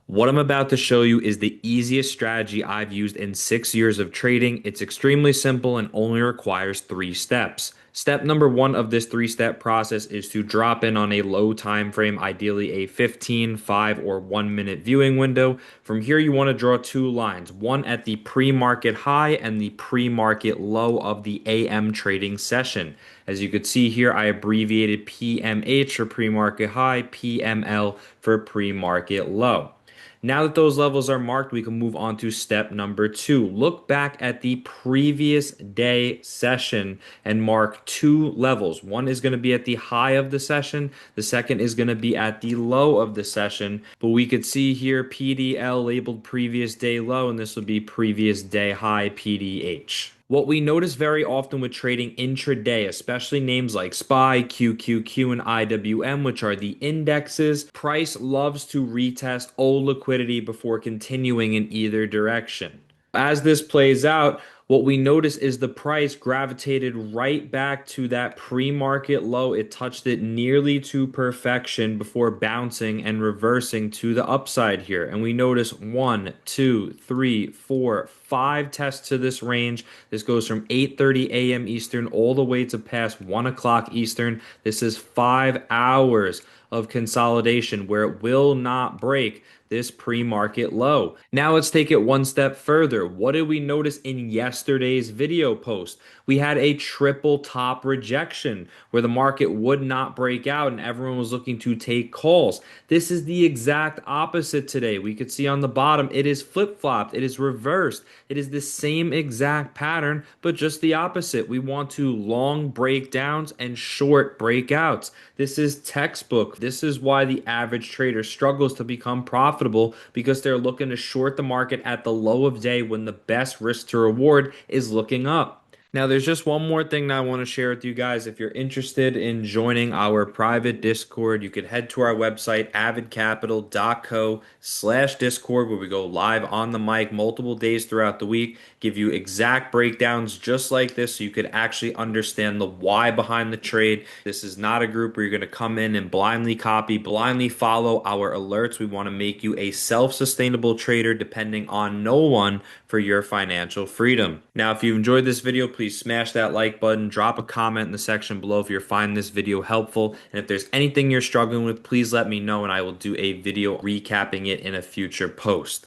What I'm about to show you is the easiest strategy I've used in 6 years of trading. It's extremely simple and only requires 3 steps. Step number one of this 3 step process is to drop in on a low time frame, ideally a 15, 5, or 1 minute viewing window. From here, you want to draw two lines, one at the pre-market high and the pre-market low of the AM trading session. As you could see here, I abbreviated PMH for pre-market high, PML for pre-market low. Now that those levels are marked, we can move on to step number two. Look back at the previous day session and mark two levels. One is going to be at the high of the session. The second is going to be at the low of the session. But we could see here PDL labeled previous day low, and this would be previous day high PDH. What we notice very often with trading intraday, especially names like SPY, QQQ, and IWM, which are the indexes, price loves to retest old liquidity before continuing in either direction. As this plays out, what we notice is the price gravitated right back to that pre-market low. It touched it nearly to perfection before bouncing and reversing to the upside here. And we notice 1, 2, 3, 4, 5 tests to this range. This goes from 8:30 a.m. Eastern all the way to past 1 o'clock Eastern. This is 5 hours of consolidation where it will not break this pre-market low. Now let's take it one step further. What did we notice in yesterday's video post? We had a triple top rejection where the market would not break out and everyone was looking to take calls. This is the exact opposite today. We could see on the bottom, it is flip-flopped, it is reversed. It is the same exact pattern, but just the opposite. We want to long breakdowns and short breakouts. This is textbook. This is why the average trader struggles to become profitable because they're looking to short the market at the low of day when the best risk to reward is looking up. Now, there's just one more thing that I want to share with you guys. If you're interested in joining our private Discord, you could head to our website, avidcapital.co/Discord, where we go live on the mic multiple days throughout the week, give you exact breakdowns just like this so you could actually understand the why behind the trade. This is not a group where you're going to come in and blindly copy, blindly follow our alerts. We want to make you a self-sustainable trader depending on no one for your financial freedom. Now, if you've enjoyed this video, please smash that like button, drop a comment in the section below if you're finding this video helpful. And if there's anything you're struggling with, please let me know and I will do a video recapping it in a future post.